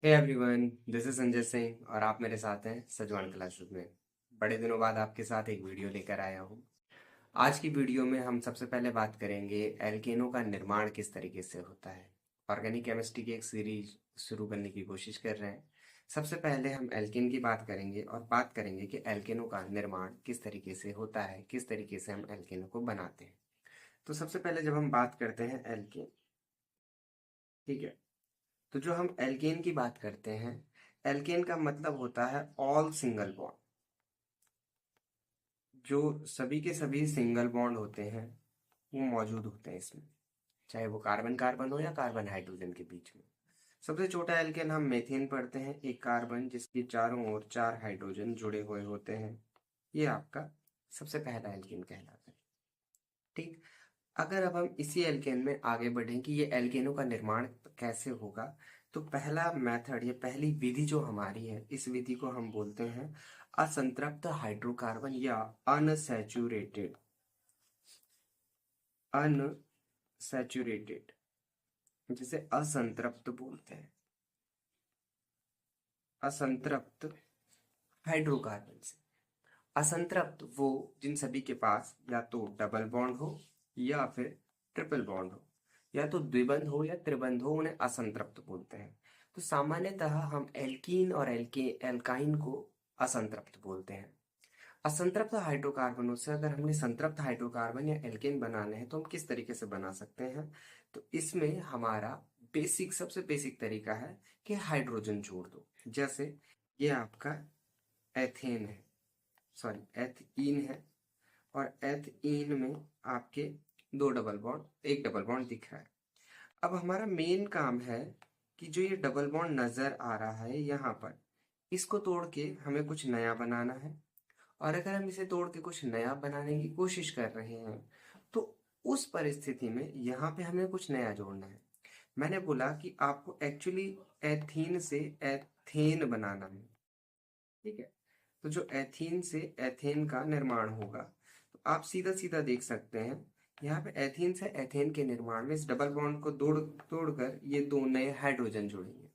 Hey everyone, this is Sanjay Singh और आप मेरे साथ हैं सजवान क्लासरूम में। बड़े दिनों बाद आपके साथ एक वीडियो लेकर आया हूँ। आज की वीडियो में हम सबसे पहले बात करेंगे एल्केनों का निर्माण किस तरीके से होता है। ऑर्गेनिक केमिस्ट्री की एक सीरीज शुरू करने की कोशिश कर रहे हैं। सबसे पहले हम एल्केन की बात करेंगे और बात करेंगे कि एल्केनों का निर्माण किस तरीके से होता है, किस तरीके से हम एल्केनों को बनाते हैं। तो सबसे पहले जब हम बात करते हैं एल्केन, ठीक है, तो जो हम एल्केन की बात करते हैं, एल्केन का मतलब होता है ऑल सिंगल बॉन्ड। जो सभी के सभी सिंगल बॉन्ड होते हैं वो मौजूद होते हैं इसमें, चाहे वो कार्बन कार्बन हो या कार्बन हाइड्रोजन के बीच में। सबसे छोटा एल्केन हम मेथेन पढ़ते हैं, एक कार्बन जिसके चारों ओर चार हाइड्रोजन जुड़े हुए होते हैं। ये आपका सबसे पहला एल्केन कहलाता है। ठीक, अगर अब हम इसी एल्केन में आगे बढ़ें कि ये एल्केनों का निर्माण कैसे होगा, तो पहला मेथड, ये पहली विधि जो हमारी है, इस विधि को हम बोलते हैं असंतृप्त हाइड्रोकार्बन या अनसैचुरेटेड अनसैचुरेटेड, जिसे असंतृप्त बोलते हैं, असंतृप्त हाइड्रोकार्बन से। असंतृप्त वो जिन सभी के पास या तो डबल बॉन्ड हो या फिर ट्रिपल बॉन्ड हो, या तो द्विबंध हो या त्रिबंध हो, उन्हें असंतृप्त बोलते हैं। तो सामान्यतः हम एल्कीन और एल्काइन को असंतृप्त बोलते हैं। असंतृप्त हाइड्रोकार्बनों से अगर हमने संतृप्त हाइड्रोकार्बन या एल्केन बनाने हैं तो हम किस तरीके से बना सकते हैं। तो इसमें हमारा सबसे बेसिक तरीका है कि हाइड्रोजन जोड़ दो। जैसे ये आपका एथेन है, सॉरी एथीन है, और एथीन में आपके दो डबल बॉन्ड, एक डबल बॉन्ड दिख रहा है। अब हमारा मेन काम है कि जो ये डबल बॉन्ड नजर आ रहा है यहाँ पर, इसको तोड़ के हमें कुछ नया बनाना है। और अगर हम इसे तोड़ के कुछ नया बनाने की कोशिश कर रहे हैं तो उस परिस्थिति में यहाँ पे हमें कुछ नया जोड़ना है। मैंने बोला कि आपको एक्चुअली एथीन से एथेन बनाना है, ठीक है। तो जो एथीन से एथेन का निर्माण होगा, तो आप सीधा सीधा देख सकते हैं यहाँ पे एथीन से एथेन के निर्माण में इस डबल बॉन्ड को तोड़कर ये दो नए हाइड्रोजन जुड़ेंगे।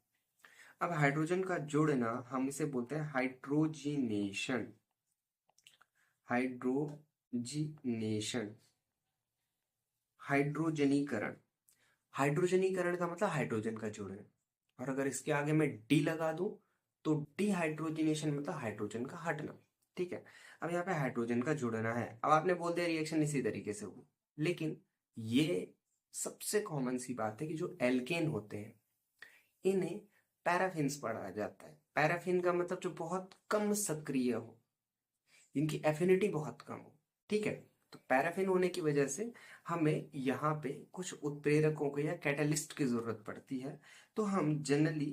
अब हाइड्रोजन का जुड़ना हम इसे बोलते हैं हाइड्रोजिनेशन। हाइड्रोजिनेशन, हाइड्रोजनीकरण। हाइड्रोजनीकरण का मतलब हाइड्रोजन का जुड़ना। और अगर इसके आगे मैं डी लगा दूं तो डिहाइड्रोजनेशन मतलब हाइड्रोजन का हटना। ठीक है, अब यहाँ पे हाइड्रोजन का जुड़ना है। अब आपने बोल दिया रिएक्शन इसी तरीके से होगी, लेकिन ये सबसे कॉमन सी बात है कि जो एल्केन होते हैं इन्हें पैराफिन्स पढ़ा जाता है। पैराफिन का मतलब जो बहुत कम सक्रिय हो, इनकी एफिनिटी बहुत कम हो। ठीक है, तो पैराफिन होने की वजह से हमें यहाँ पे कुछ उत्प्रेरकों को या कैटलिस्ट की जरूरत पड़ती है। तो हम generally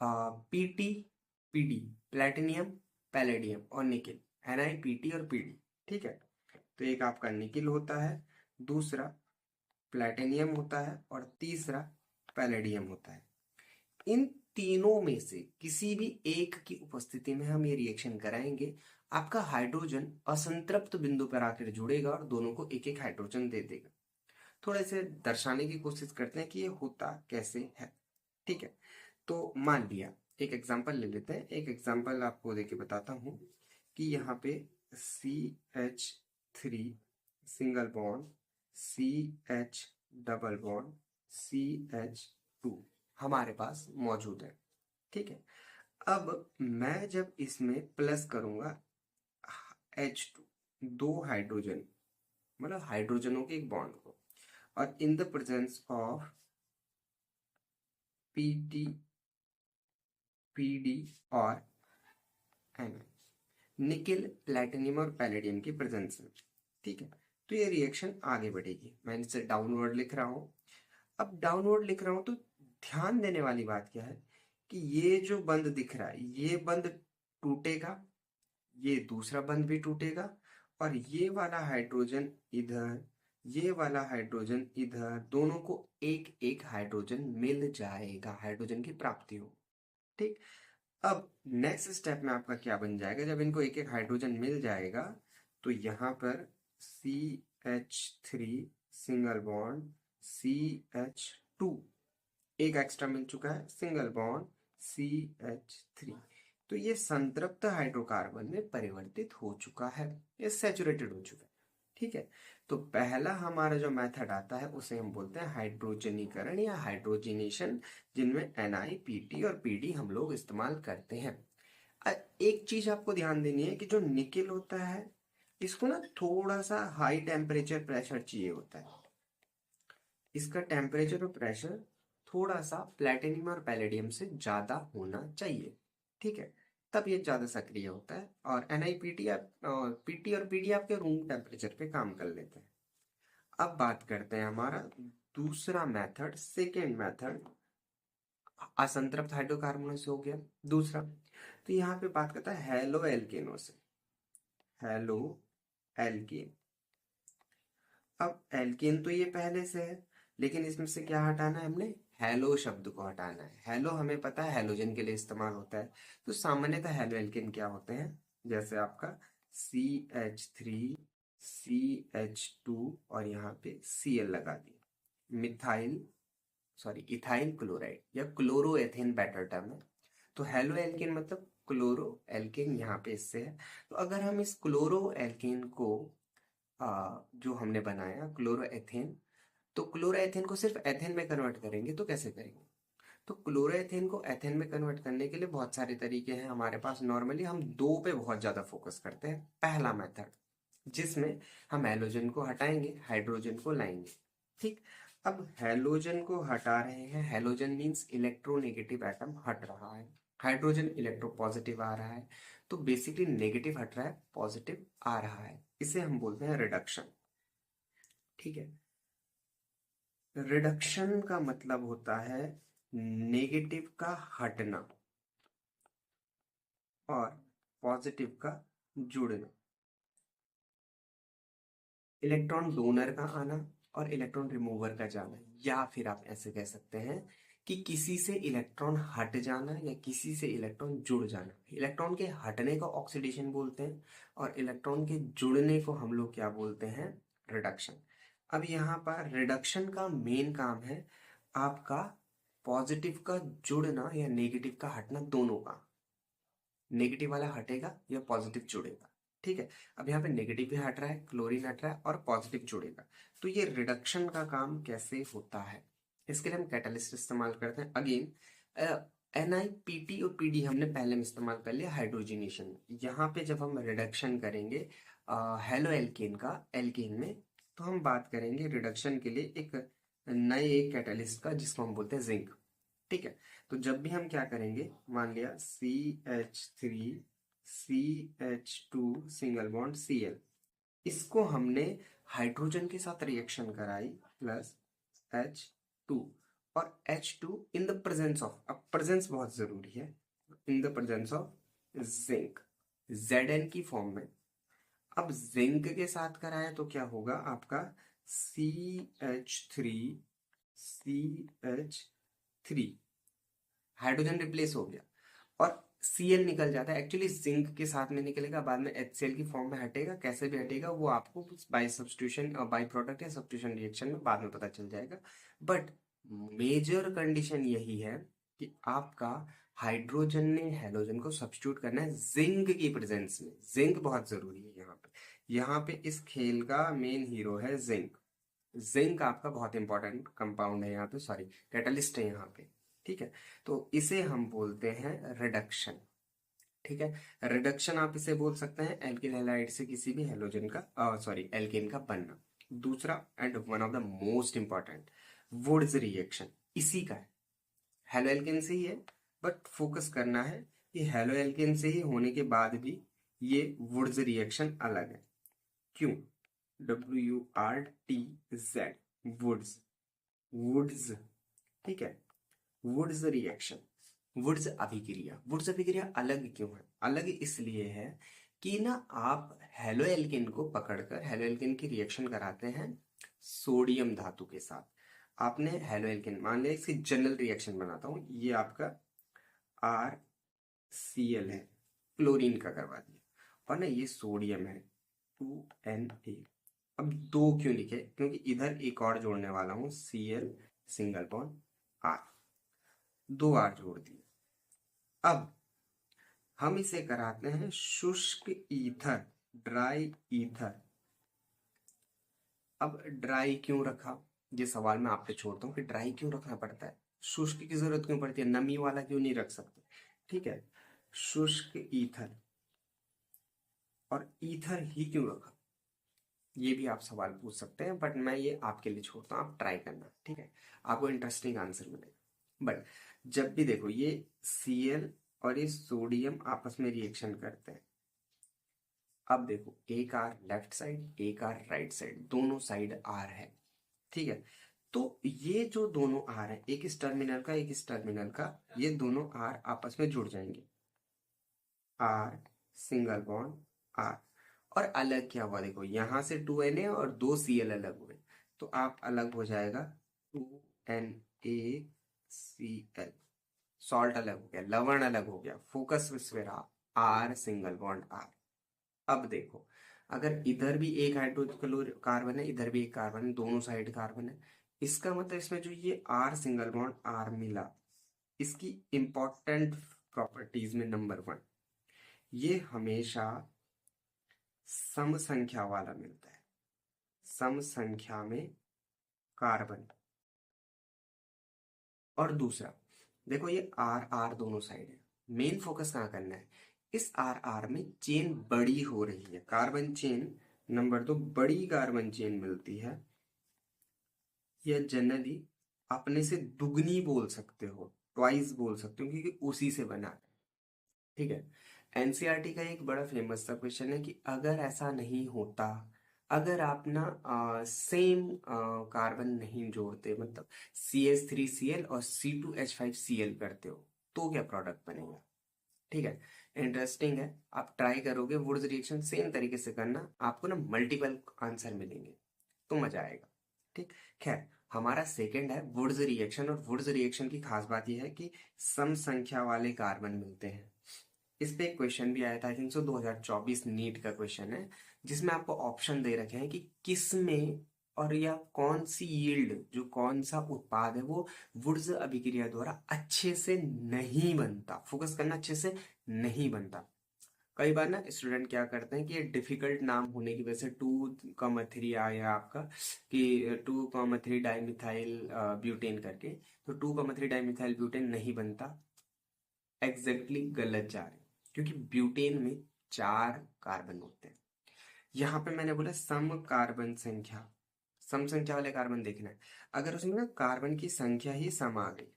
PT, PD, platinum, palladium और निकिल, NiPt और पीडी, ठीक है। तो एक आपका निकिल होता है, दूसरा प्लेटिनियम होता है और तीसरा पैलेडियम होता है। इन तीनों में से किसी भी एक की उपस्थिति में हम ये रिएक्शन कराएंगे, आपका हाइड्रोजन असंतृप्त बिंदु पर आकर जुड़ेगा और दोनों को एक एक हाइड्रोजन दे देगा। थोड़ा इसे दर्शाने की कोशिश करते हैं कि ये होता कैसे है। ठीक है, तो मान लिया एक एग्जांपल ले लेते हैं। एक एग्जांपल आपको देके बताता हूँ कि यहाँ पे CH3 single bond, CH double bond, CH2 हमारे पास मौजूद है। ठीक है, अब मैं जब इसमें प्लस करूंगा H2, दो हाइड्रोजन, मतलब हाइड्रोजनों के एक बॉन्ड को, और in the presence of Pt, Pd और Ni, निकिल, प्लेटिनियम और पैलेडियम की प्रेजेंस में। ठीक है, तो ये रिएक्शन आगे बढ़ेगी। मैं इसे डाउनवर्ड लिख रहा हूँ। अब डाउनवर्ड लिख रहा हूँ तो ध्यान देने वाली बात क्या है कि ये जो बंध दिख रहा है ये बंध टूटेगा, ये दूसरा बंध भी टूटेगा, और ये वाला हाइड्रोजन इधर, ये वाला हाइड्रोजन इधर, दोनों को एक एक हाइड्रोजन मिल जाएगा, हाइड्रोजन की प्राप्ति हो। ठीक, अब नेक्स्ट स्टेप में आपका क्या बन जाएगा, जब इनको एक एक हाइड्रोजन मिल जाएगा तो यहाँ पर CH3 सिंगल बॉन्ड, CH2 एक एक्स्ट्रा मिल चुका है, सिंगल बॉन्ड CH3। तो ये संतृप्त हाइड्रोकार्बन में परिवर्तित हो चुका है, ये सैचुरेटेड हो चुका है। ठीक है, तो पहला हमारा जो मेथड आता है उसे हम बोलते हैं हाइड्रोजनीकरण या हाइड्रोजनेशन, जिनमें NiPt और Pd हम लोग इस्तेमाल करते हैं। एक चीज आपको ध्यान देनी है कि जो निकेल होता है इसको ना थोड़ा सा हाई टेम्परेचर प्रेशर चाहिए होता है। इसका टेम्परेचर और प्रेशर थोड़ा सा प्लेटिनियम और पैलेडियम से ज्यादा होना चाहिए। ठीक है, तब ये ज्यादा सक्रिय होता है। और NiPt पीटी और पीडी आपके रूम टेम्परेचर पे काम कर लेते हैं। अब बात करते हैं हमारा दूसरा मेथड, सेकेंड मेथड असंतृप्त हाइड्रोकार्बनों से हो गया। दूसरा तो यहाँ पे बात करता है हेलो एल्केनों से। हेलो एल्केन, अब एल्केन तो ये पहले से है, लेकिन इसमें से क्या हटाना है हमने, हेलो शब्द को हटाना है। हेलो हमें पता है हेलोजन के लिए इस्तेमाल होता है। तो सामान्यतः हेलो एल्केन क्या होते हैं, जैसे आपका CH3 CH2 और यहाँ पे Cl लगा दिया, इथाइल क्लोराइड या क्लोरोएथेन बेटर टर्म है। तो हेलो एल्केन मतलब क्लोरो एल्केन यहाँ पे इससे है। तो अगर हम इस क्लोरो एल्केन को जो हमने बनाया क्लोरोएथेन, तो क्लोरोएथेन को सिर्फ एथेन में कन्वर्ट करेंगे तो कैसे करेंगे। तो क्लोरोएथेन को एथेन में कन्वर्ट करने के लिए बहुत सारे तरीके हैं हमारे पास। नॉर्मली हम दो पे बहुत ज्यादा फोकस करते हैं। पहला मेथड जिसमें हम हैलोजन को हटाएंगे, हाइड्रोजन को लाएंगे। ठीक, अब हैलोजन को हटा रहे हैं, हैलोजन मीन्स इलेक्ट्रोनेगेटिव एटम हट रहा है, हाइड्रोजन इलेक्ट्रो पॉजिटिव आ रहा है। तो बेसिकली नेगेटिव हट रहा है, पॉजिटिव आ रहा है, इसे हम बोलते हैं रिडक्शन। ठीक है, रिडक्शन का मतलब होता है नेगेटिव का हटना और पॉजिटिव का जुड़ना। इलेक्ट्रॉन डोनर का आना और इलेक्ट्रॉन रिमूवर का जाना, या फिर आप ऐसे कह सकते हैं कि किसी से इलेक्ट्रॉन हट जाना या किसी से इलेक्ट्रॉन जुड़ जाना। इलेक्ट्रॉन के हटने को ऑक्सीडेशन बोलते हैं और इलेक्ट्रॉन के जुड़ने को हम लोग क्या बोलते हैं, रिडक्शन। अब यहाँ पर रिडक्शन का मेन काम है आपका पॉजिटिव का जुड़ना या नेगेटिव का हटना, दोनों का। नेगेटिव वाला हटेगा या पॉजिटिव जुड़ेगा। ठीक है, अब यहाँ पे नेगेटिव भी हट रहा है, क्लोरीन हट रहा है और पॉजिटिव जुड़ेगा। तो ये रिडक्शन का काम कैसे होता है, इसके लिए हम कैटलिस्ट इस्तेमाल करते हैं। अगेन NiPt और Pd हमने पहले में इस्तेमाल कर लिया हाइड्रोजनेशन में। यहाँ पे जब हम रिडक्शन करेंगे हेलो एल्केन का एल्केन में, तो हम बात करेंगे रिडक्शन के लिए एक नए कैटलिस्ट का जिसको हम बोलते हैं जिंक। ठीक है, तो जब भी हम क्या करेंगे, मान लिया CH3 CH2 single bond Cl, इसको हमने हाइड्रोजन के साथ रिएक्शन कराई प्लस H2 और H2 in the presence of, अब प्रेजेंस बहुत जरूरी है, in the presence of zinc Zn की फॉर्म में। अब जिंक के साथ कराया तो क्या होगा आपका CH3 CH3, हाइड्रोजन रिप्लेस हो गया और Cl निकल जाता है। एक्चुअली जिंक के साथ में निकलेगा, बाद में HCl की फॉर्म में हटेगा, कैसे भी हटेगा वो आपको बाय सब्स्टिट्यूशन बाय प्रोडक्ट या सब्स्टिट्यूशन रिएक्शन में बाद में पता चल जाएगा। बट मेजर कंडीशन यही है कि आपका हाइड्रोजन ने हेलोजन को सब्स्टिट्यूट करना है जिंक की प्रेजेंस में। जिंक बहुत जरूरी है यहाँ पे। यहाँ पे इस खेल का मेन हीरो है जिंक। जिंक आपका बहुत इंपॉर्टेंट कंपाउंड है यहाँ पे, सॉरी कैटलिस्ट है यहाँ पे। ठीक है, तो इसे हम बोलते हैं रिडक्शन। ठीक है, रिडक्शन आप इसे बोल सकते हैं एल्किल हैलाइड से किसी भी हेलोजन का एल्केन का बनना। दूसरा and one of the most important Wurtz reaction, इसी का है, हेलो एल्केन से ही है, बट फोकस करना है कि हेलो एल्केन से ही होने के बाद भी ये वुड्स रिएक्शन अलग है। क्यों, WURTZ, वुड्स, वुड्स। ठीक है, वुड्स रिएक्शन, वुड्स अभिक्रिया। वुड्स अभिक्रिया अलग क्यों है, अलग इसलिए है कि ना आप हेलो एल्केन को पकड़कर हेलो एल्केन की रिएक्शन कराते हैं सोडियम धातु के साथ। आपने हेलो एल्केन, मान लिया इसकी जनरल रिएक्शन बनाता हूं, ये आपका RCl है, क्लोरीन का करवा दिया, और ना ये सोडियम है 2Na। अब दो क्यों लिखे, क्योंकि इधर एक और जोड़ने वाला हूं Cl single bond R, 2 R जोड़ दिए। अब हम इसे कराते हैं शुष्क ईथर, ड्राई ईथर। अब ड्राई क्यों रखा, ये सवाल मैं आप पे छोड़ता हूँ कि ड्राई क्यों रखना पड़ता है, शुष्क की जरूरत क्यों पड़ती है, नमी वाला क्यों नहीं रख सकते। ठीक है, शुष्क ईथर, और ईथर ही क्यों रखा, ये भी आप सवाल पूछ सकते हैं, बट मैं ये आपके लिए छोड़ता हूँ, आप ट्राई करना। ठीक है, आपको इंटरेस्टिंग आंसर मिलेगा। बट जब भी देखो ये Cl और ये सोडियम आपस में रिएक्शन करते हैं, अब देखो एक आर लेफ्ट साइड एक आर राइट साइड, दोनों साइड आर है। ठीक है, तो ये जो दोनों आर है, एक इस टर्मिनल का एक इस टर्मिनल का, ये दोनों आर आपस में जुड़ जाएंगे, आर सिंगल बॉन्ड आर। और अलग क्या हुआ, देखो यहां से 2Na और 2Cl अलग हुए, तो आप अलग हो जाएगा 2NaCl, सॉल्ट अलग हो गया, लवण अलग हो गया, फोकस विस्फेरा आर सिंगल बॉन्ड आर। अब देखो अगर इधर भी एक हाइड्रोक्लोर कार्बन है, इधर भी एक कार्बन है, दोनों साइड कार्बन है, इसका मतलब इसमें जो ये आर सिंगल बॉन्ड आर मिला, इसकी इंपॉर्टेंट प्रॉपर्टीज में नंबर 1, ये हमेशा सम संख्या वाला मिलता है, सम संख्या में कार्बन। और दूसरा देखो ये आर आर दोनों साइड है, मेन फोकस कहाँ करना है, इस आर आर में चेन बड़ी हो रही है, कार्बन चेन नंबर 2 बड़ी कार्बन चेन मिलती है, या जनरली अपने से दुगनी बोल सकते हो, ट्वाइस बोल सकते हो, क्योंकि उसी से बना है। ठीक है, एनसीईआरटी का एक बड़ा फेमस सा क्वेश्चन है कि अगर ऐसा नहीं होता, अगर आप ना सेम कार्बन नहीं जोड़ते, मतलब CH3Cl और C2H5Cl करते हो, तो क्या प्रोडक्ट बनेगा। ठीक है, इंटरेस्टिंग है, आप ट्राई करोगे वुड्स रिएक्शन सेम तरीके से करना, आपको ना मल्टीपल आंसर मिलेंगे, तो मजा आएगा। ठीक, खैर हमारा सेकंड है वुड्स रिएक्शन, और वुड्स रिएक्शन की खास बात यह है कि सम संख्या वाले कार्बन मिलते हैं। इस पे एक क्वेश्चन भी आया था, आई थिंक सो 2024 नीट का क्वेश्चन है, जिसमें आपको ऑप्शन दे रखे हैं कि किस में और या कौन सी यील्ड, जो कौन सा उत्पाद है वो वुड्स अभिक्रिया द्वारा अच्छे से नहीं बनता, फोकस करना, अच्छे से नहीं बनता। कई बार ना स्टूडेंट क्या करते हैं कि ये डिफिकल्ट नाम होने की वजह से 2,3 आया आपका, कि 2,3 डाइमिथाइल ब्यूटेन करके, तो 2,3 डाइमिथाइल ब्यूटेन नहीं बनता, एग्जैक्टली गलत जा रहे हैं, क्योंकि ब्यूटेन में 4 कार्बन होते हैं। यहाँ पे मैंने बोला सम कार्बन संख्या, सम संख्या वाले कार्बन देखना है, अगर उसमें ना कार्बन की संख्या ही सम आ गई,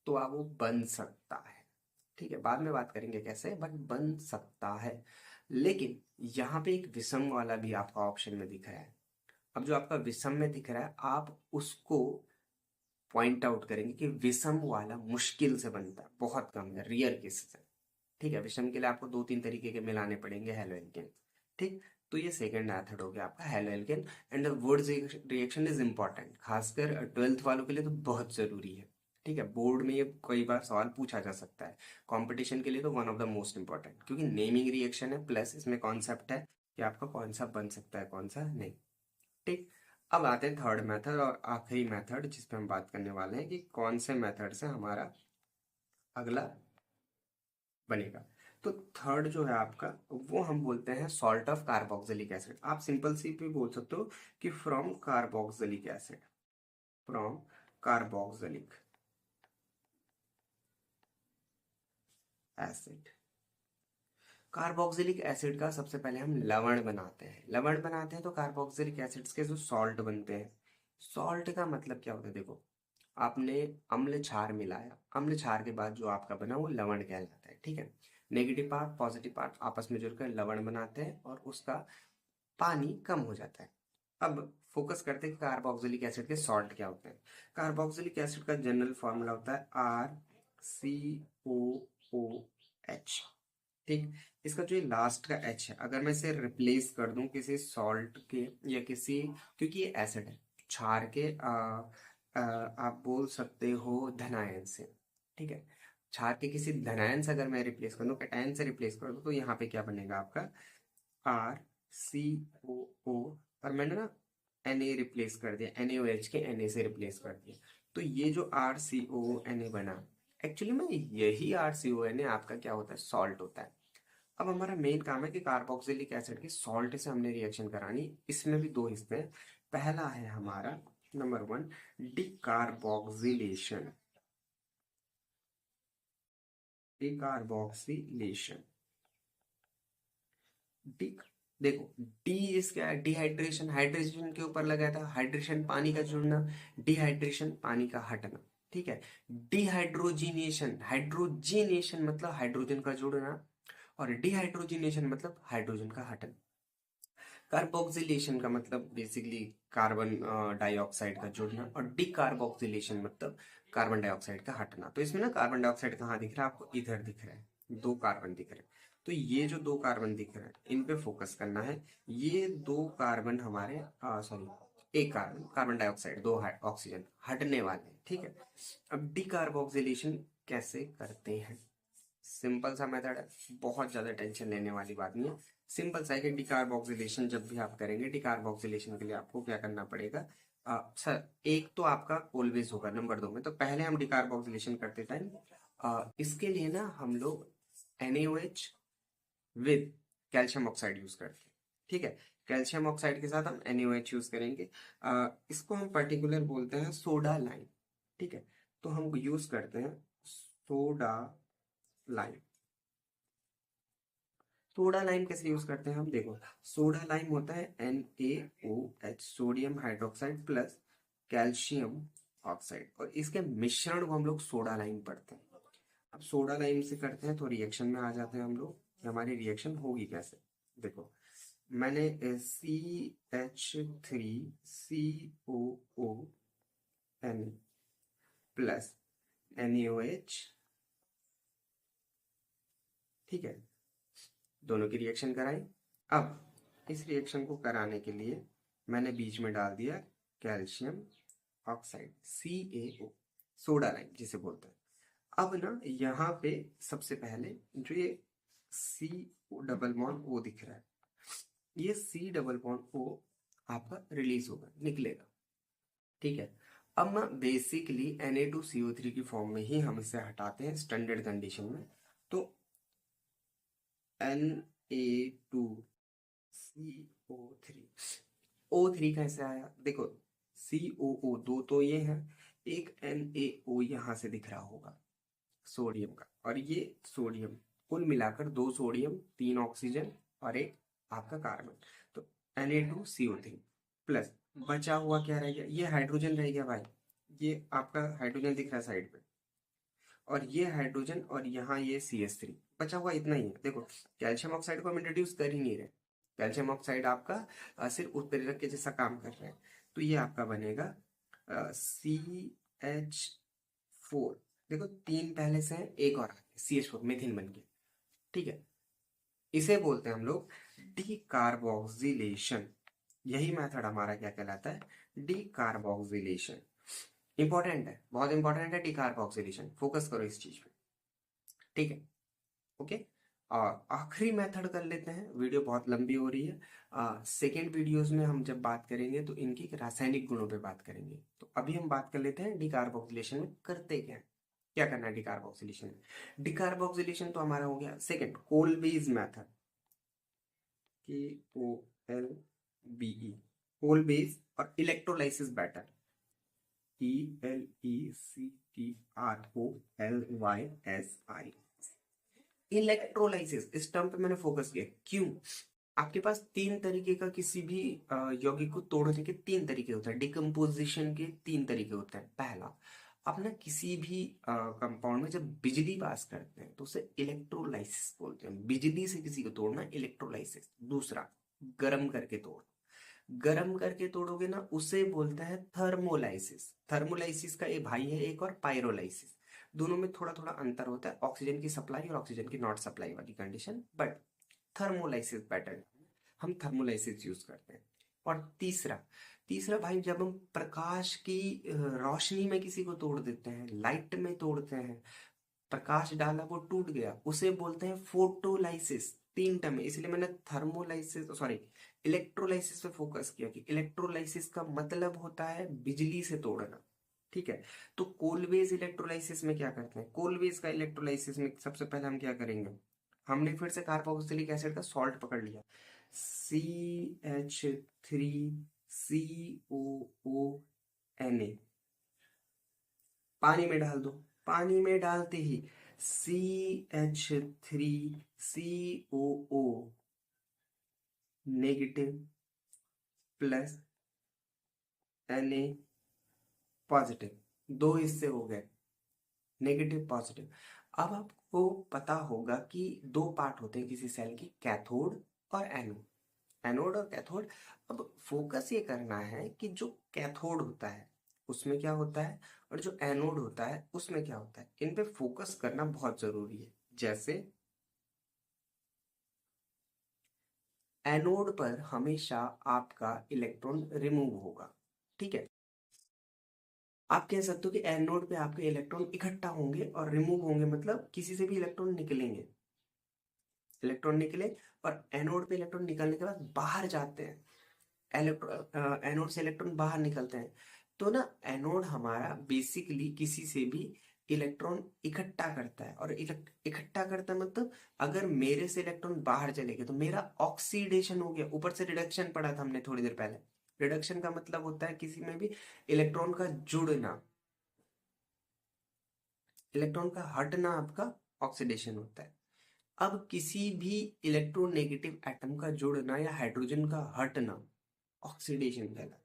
तो आप वो बन सकता है। ठीक है, बाद में बात करेंगे कैसे, बट बन सकता है। लेकिन यहाँ पे एक विषम वाला भी आपका ऑप्शन में दिख रहा है। अब जो आपका विषम में दिख रहा है, आप उसको पॉइंट आउट करेंगे कि विषम वाला मुश्किल से बनता है, बहुत कम है, रियर केसेस है। ठीक है, विषम के लिए आपको 2-3 तरीके के मिलाने पड़ेंगे हेलो एल्केन। ठीक, तो ये सेकंड मेथड हो गया आपका halo alkane, and Wurtz reaction is important, खासकर 12th वालों के लिए तो बहुत जरूरी है। ठीक है, बोर्ड में ये कई बार सवाल पूछा जा सकता है, कंपटीशन के लिए तो one of the most important, क्योंकि नेमिंग रिएक्शन है प्लस इसमें कॉन्सेप्ट है कि आपका कौन सा बन सकता है कौन सा नहीं। ठीक, अब आते हैं थर्ड मेथड और आखिरी मेथड, जिस पे हम बात करने वाले हैं कि कौन से मेथड से हमारा अगला बनेगा। तो थर्ड जो है आपका, वो हम बोलते हैं सॉल्ट ऑफ कार्बोक्सिलिक एसिड। आप सिंपल सी भी बोल सकते हो कि from carboxylic acid, from carboxylic acid. Carboxylic acid का सबसे पहले हम लवण बनाते हैं, लवण बनाते हैं तो कार्बोक्सिलिक एसिड्स के जो सॉल्ट बनते हैं, सॉल्ट का मतलब क्या होता है, देखो आपने अम्ल क्षार मिलाया, अम्ल क्षार के बाद जो आपका बना वो लवण कहलाता है। ठीक है, नेगेटिव पार्ट पॉजिटिव पार्ट आपस में जुड़कर लवण बनाते हैं और उसका पानी कम हो जाता है। अब फोकस करते हैं कि कार्बोक्सिलिक एसिड के सॉल्ट क्या होते हैं। कार्बोक्सिलिक एसिड का जनरल फॉर्मूला होता है RCOOH। ठीक, इसका जो लास्ट का H है, अगर मैं इसे रिप्लेस कर दूं किसी सॉल्ट के या किसी, क्योंकि ये एसिड है, क्षार के आप बोल सकते हो धनायन से। ठीक है, क्षार के किसी धनायन से अगर मैं रिप्लेस कर दूं, कैटायन से रिप्लेस कर दूं, तो यहाँ पे क्या बनेगा आपका RCOO, और मैंने ना Na रिप्लेस कर दिया, NaOH के Na से रिप्लेस कर दिया, तो ये जो RCOO Na बना, एक्चुअली में यही RCONA आपका क्या होता है, सॉल्ट होता है। अब हमारा मेन काम है कि कार्बोक्सिलिक एसिड की सॉल्ट से हमने रिएक्शन करानी। इसमें भी दो हिस्से हैं। पहला है हमारा नंबर 1 डिकार्बोक्सिलेशन। डिकार्बोक्सिलेशन डी, देखो डी इस क्या है, डिहाइड्रेशन, हाइड्रेशन के ऊपर लगा था, हाइड्रेशन पानी का जुड़ना, डिहाइड्रेशन पानी का हटना, ठीक है। डिहाइड्रोजिनेशन, हाइड्रोजिनेशन मतलब हाइड्रोजन का जुड़ना, और डिहाइड्रोजिनेशन मतलब हाइड्रोजन का हटना। कार्बोक्सिलेशन का मतलब बेसिकली कार्बन डाइऑक्साइड का जुड़ना, और डिकार्बोक्सिलेशन मतलब कार्बन डाइऑक्साइड का हटना। तो इसमें ना कार्बन डाइऑक्साइड कहाँ दिख रहा है आपको, इधर दिख रहा है, दो कार्बन दिख रहे हैं। तो ये जो दो कार्बन दिख रहे हैं इन पे फोकस करना है। ये दो कार्बन हमारे सॉरी, एक कार्बन, कार्बन डाइऑक्साइड, दो ऑक्सीजन हटने वाले हैं, ठीक है। अब डिकार्बोक्सिलेशन कैसे करते हैं, सिंपल सा मेथड है, बहुत ज्यादा टेंशन लेने वाली बात नहीं है। सिंपल सा है कि डिकार्बोक्सिलेशन जब भी आप करेंगे, डिकार्बोक्सिलेशन के लिए आपको क्या करना पड़ेगा। सर एक तो आपका ऑलवेज होगा नंबर 2 में। तो पहले हम डिकार्बोक्सिलेशन करते टाइम इसके लिए ना हम लोग NaOH with calcium oxide use करते हैं, ठीक है। कैल्शियम ऑक्साइड के साथ हम NaOH यूज करेंगे। इसको हम पर्टिकुलर बोलते हैं सोडा लाइम, ठीक है। तो हम यूज करते हैं सोडा लाइम। सोडा लाइम कैसे यूज करते हैं हम, देखो सोडा लाइम होता है NaOH, sodium hydroxide plus calcium oxide, और इसके मिश्रण को हम लोग सोडा लाइम पढ़ते हैं। अब सोडा लाइम से करते हैं तो रिएक्शन में आ जाते हैं हम लोग कि हमारी रिएक्शन होगी कैसे। देखो मैंने CH3COON प्लस NaOH, ठीक है, दोनों की रिएक्शन कराई। अब इस रिएक्शन को कराने के लिए मैंने बीच में डाल दिया calcium oxide, CaO, soda lime जिसे बोलते हैं। अब ना यहाँ पे सबसे पहले जो ये C डबल बॉन्ड O दिख रहा है, ये C डबल बॉन्ड O आपका रिलीज होगा, निकलेगा, ठीक है। अब ना बेसिकली Na2CO3 की फॉर्म में ही हम इसे हटाते हैं स्टैंडर्ड कंडीशन में। तो Na2CO3, O3 कैसे आया, देखो COO दो तो ये है, एक NaO यहाँ से दिख रहा होगा सोडियम का, और ये सोडियम, कुल मिलाकर दो सोडियम, तीन ऑक्सीजन और एक आपका कार्बन। तो Na2CO3 प्लस बचा हुआ क्या रह गया, ये हाइड्रोजन रह गया भाई, ये आपका हाइड्रोजन दिख रहा है साइड पे, और ये हाइड्रोजन, और यहाँ ये CH3, बचा हुआ इतना ही है। देखो कैल्शियम ऑक्साइड को हम इंट्रोड्यूस कर ही नहीं रहे, कैल्शियम ऑक्साइड आपका सिर्फ उत्प्रेरक के जैसा काम कर रहा है। तो ये आपका बनेगा CH4, देखो तीन पहले से है, एक और CH4 मेथिन बन गया, ठीक है। इसे बोलते हैं हम लोग डिकार्बोक्सिलेशन। यही मेथड हमारा क्या कहलाता है, डिकार्बोक्सिलेशन। इंपॉर्टेंट है, बहुत इंपॉर्टेंट है डिकार्बोक्सिलेशन, फोकस करो इस चीज पे, ठीक है, ओके। और आखिरी मेथड कर लेते हैं, वीडियो बहुत लंबी हो रही है। सेकेंड वीडियोस में हम जब बात करेंगे तो इनकी रासायनिक गुणों पे बात करेंगे। तो अभी हम बात कर लेते हैं डिकार्बोक्सिलेशन में करते क्या है, क्या करना है डिकार्बोक्सिलेशन में। डिकार्बोक्सिलेशन तो हमारा हो गया सेकेंड, कोलबेज मेथड, KOLBE, कोलबेज, और इलेक्ट्रोलाइसिस बैटर, ELECTROLYSI। इलेक्ट्रोलाइसिस, इस टर्म पे मैंने फोकस किया, क्यों, आपके पास तीन तरीके का किसी भी यौगिक को तोड़ने के तीन तरीके होते हैं, डिकम्पोजिशन के तीन तरीके होते हैं। पहला, आप ना किसी भी कंपाउंड में जब बिजली पास करते हैं तो उसे इलेक्ट्रोलाइसिस बोलते हैं, बिजली से किसी को तोड़ना इलेक्ट्रोलाइसिस। दूसरा, गर्म करके तोड़, गर्म करके तोड़ोगे ना उसे बोलता है थर्मोलाइसिस। थर्मोलाइसिस का एक भाई है एक, और पायरोलाइसिस। दोनों में थोड़ा थोड़ा अंतर होता है, ऑक्सीजन की सप्लाई और ऑक्सीजन की नॉट सप्लाई वाली कंडीशन, बट थर्मोलाइसिस पैटर्न हम थर्मोलाइसिस यूज करते हैं। और तीसरा, तीसरा भाई जब हम प्रकाश की रोशनी में किसी को तोड़ देते हैं, लाइट में तोड़ते हैं, प्रकाश डाला वो टूट गया, उसे बोलते हैं फोटोलाइसिस। तीन टर्म है, इसलिए मैंने थर्मोलाइसिस सॉरी इलेक्ट्रोलाइसिस पे फोकस किया कि इलेक्ट्रोलाइसिस का मतलब होता है बिजली से तोड़ना, ठीक है। तो कोलवेज इलेक्ट्रोलाइसिस में क्या करते हैं, कोलवेज का इलेक्ट्रोलाइसिस में सबसे पहले हम क्या करेंगे, हमने फिर से कार्बोक्सिलिक एसिड का सॉल्ट पकड़ लिया, CH3COO पानी में डाल दो, पानी में डालते ही CH3COO negative plus Na positive, दो हिस्से हो गए, नेगेटिव पॉजिटिव। अब आपको पता होगा कि दो पार्ट होते हैं किसी सेल की, कैथोड और एनोड, एनोड और कैथोड। अब फोकस ये करना है कि जो कैथोड होता है उसमें क्या होता है और जो एनोड होता है उसमें क्या होता है, इन पे फोकस करना बहुत जरूरी है। जैसे एनोड पर हमेशा आपका इलेक्ट्रॉन रिमूव होगा, ठीक है। आप कह सकते हो कि एनोड पे आपके इलेक्ट्रॉन इकट्ठा होंगे और रिमूव होंगे, मतलब किसी से भी इलेक्ट्रॉन निकलेंगे, इलेक्ट्रॉन निकले और एनोड पे इलेक्ट्रॉन निकलने के बाद बाहर जाते हैं, एनोड से इलेक्ट्रॉन बाहर निकलते हैं। तो ना एनोड हमारा बेसिकली किसी से भी इलेक्ट्रॉन इकट्ठा करता है, और इकट्ठा करता है मतलब अगर मेरे से इलेक्ट्रॉन बाहर चले गए तो मेरा ऑक्सीडेशन हो गया, ऊपर से रिडक्शन पढ़ा था हमने थोड़ी देर पहले। रिडक्शन का मतलब होता है किसी में भी इलेक्ट्रॉन का जुड़ना, इलेक्ट्रॉन का हटना आपका ऑक्सीडेशन होता है। अब किसी भी इलेक्ट्रोनेगेटिव एटम का जुड़ना या हाइड्रोजन का हटना ऑक्सीडेशन कहलाता है।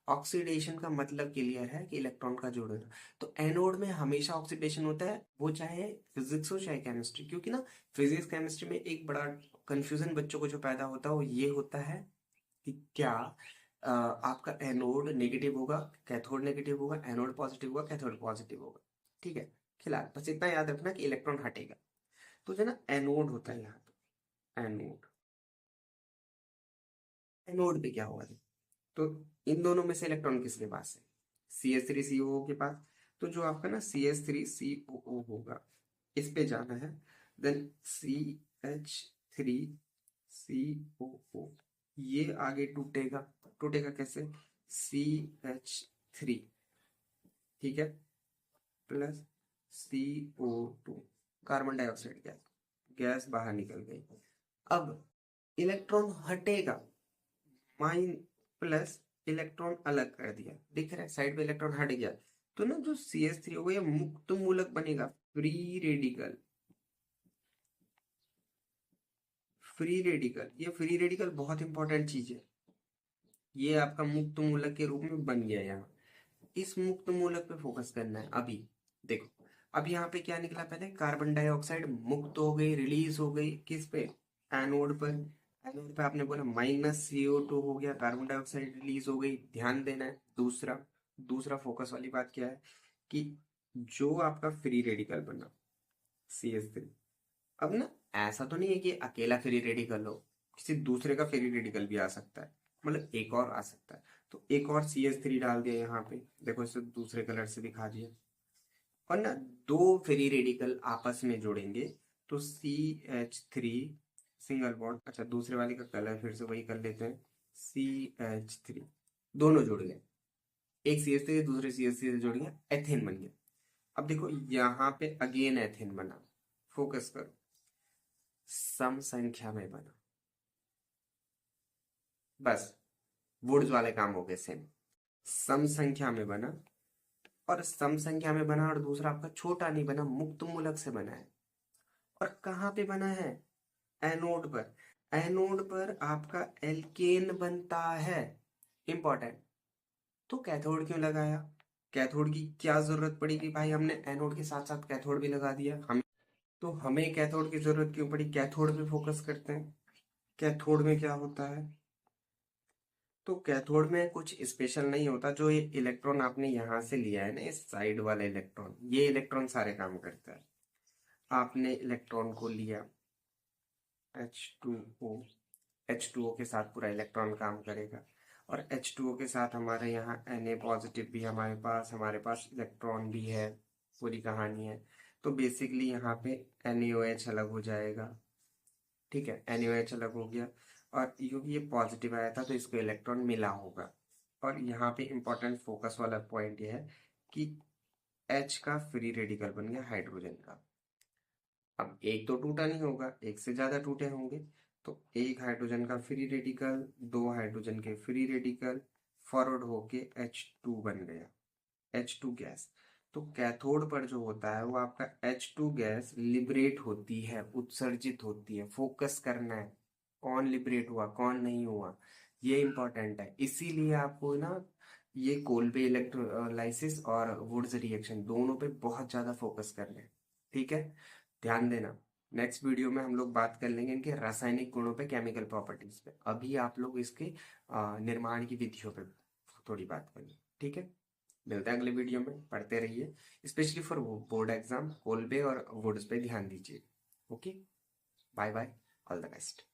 ऑक्सीडेशन का मतलब क्लियर है कि इलेक्ट्रॉन का जुड़ना। तो एनोड में हमेशा ऑक्सीडेशन होता है, वो चाहे फिजिक्स हो चाहे केमिस्ट्री, क्योंकि ना फिजिक्स केमिस्ट्री में एक बड़ा कंफ्यूजन बच्चों को जो पैदा होता है वो ये होता है कि क्या आपका एनोड नेगेटिव होगा, कैथोड नेगेटिव होगा, एनोड पॉजिटिव होगा, कैथोड पॉजिटिव होगा, ठीक है। फिलहाल बस इतना याद रखना कि इलेक्ट्रॉन हटेगा। तो जो ना एनोड होता है यहाँ पे, एनोड, एनोड पे क्या होगा, तो इन दोनों में से इलेक्ट्रॉन किसके पास है, CH3COO के पास। तो जो आपका ना CH3COO होगा इस पे जाना है, देन CH3COO ये आगे टूटेगा, टूटेगा कैसे, CH3, ठीक है, plus CO2, carbon dioxide gas, gas बाहर निकल गई। अब इलेक्ट्रॉन हटेगा, माइन प्लस इलेक्ट्रॉन अलग कर दिया, दिख रहा है साइड पे इलेक्ट्रॉन हट गया। तो ना जो CH3 होगा ये मुक्त मूलक बनेगा, फ्री रेडिकल, फ्री रेडिकल, ये फ्री रेडिकल बहुत इंपॉर्टेंट चीज है। ये आपका मुक्त मूलक के रूप में बन गया यहाँ। इस मुक्त मूलक पे फोकस करना है। अभी देखो, अब यहाँ पे क्या निकला, पहले कार्बन डाइऑक्साइड मुक्त हो गई, रिलीज हो गई, किस पे, एनोड पर। एनोड पे आपने बोला -CO2 हो गया, कार्बन डाइऑक्साइड रिलीज हो गई। ध्यान देना है, दूसरा दूसरा फोकस वाली बात क्या है कि जो आपका फ्री रेडिकल बना CH3, अब ना ऐसा तो नहीं है कि अकेला फ्री रेडिकल हो, किसी दूसरे का फ्री रेडिकल भी आ सकता है, मतलब एक और आ सकता है। तो एक और CH3 डाल दिया यहाँ पे, देखो इसे दूसरे कलर से दिखा दिया। और ना दो फ्री रेडिकल आपस में जुड़ेंगे तो CH3 सिंगल बॉन्ड, अच्छा दूसरे वाले का कलर फिर से वही कर लेते हैं, CH3 दोनों जुड़ गए, एक CH3 दूसरे CH3 से जुड़ गया, एथेन बन गया। अब देखो यहाँ पे अगेन एथेन बना, फोकस करो, सम संख्या में बना, बस वुड्स वाले काम हो गए सेम, सम संख्या में बना। और सम संख्या में बना और दूसरा आपका छोटा नहीं बना, मुक्त मूलक से बना है। और कहाँ पे बना है, एनोड पर। एनोड पर आपका एल्केन बनता है, इंपॉर्टेंट। तो कैथोड क्यों लगाया, कैथोड की क्या जरूरत पड़ी कि भाई हमने एनोड के साथ साथ कैथोड भी लगा दिया हम, तो हमें कैथोड की जरूरत क्यों पड़ी, कैथोड पे फोकस करते हैं। कैथोड में क्या होता है, तो कैथोड में कुछ स्पेशल नहीं होता, जो ये इलेक्ट्रॉन आपने यहाँ से लिया है ना, इस साइड वाला इलेक्ट्रॉन, ये इलेक्ट्रॉन सारे काम करता है। आपने इलेक्ट्रॉन को लिया H2O, H2O के साथ पूरा इलेक्ट्रॉन काम करेगा, और H2O के साथ हमारे यहाँ Na पॉजिटिव भी हमारे पास इलेक्ट्रॉन भी है, पूरी कहानी है। तो बेसिकली यहाँ पे NaOH अलग हो जाएगा, ठीक है, NaOH अलग हो गया। और क्योंकि ये पॉजिटिव आया था तो इसको इलेक्ट्रॉन मिला होगा। और यहाँ पे इंपॉर्टेंट फोकस वाला पॉइंट ये है कि H का फ्री रेडिकल बन गया हाइड्रोजन का। अब एक तो टूटा नहीं होगा, एक से ज्यादा टूटे होंगे, तो एक हाइड्रोजन का फ्री रेडिकल, दो हाइड्रोजन के फ्री रेडिकल फॉरवर्ड होके H2 बन गया, H2 गैस। तो कैथोड पर जो होता है वो आपका H2 गैस लिबरेट होती है, उत्सर्जित होती है। फोकस करना है कौन लिबरेट हुआ कौन नहीं हुआ, ये इंपॉर्टेंट है। इसीलिए आपको ना ये कोल्बे इलेक्ट्रोलाइसिस और वुड्स रिएक्शन दोनों पे बहुत ज्यादा फोकस करना है, ठीक है, ध्यान देना। नेक्स्ट वीडियो में हम लोग बात कर लेंगे इनके रासायनिक गुणों पे, केमिकल प्रॉपर्टीज पे। अभी आप लोग इसके निर्माण की विधियों पे थोड़ी बात करेंगे, ठीक है। मिलते हैं अगले वीडियो में, पढ़ते रहिए, specially for board exam Kolbe और वुड्स पे ध्यान दीजिए। Okay, bye bye, all the best.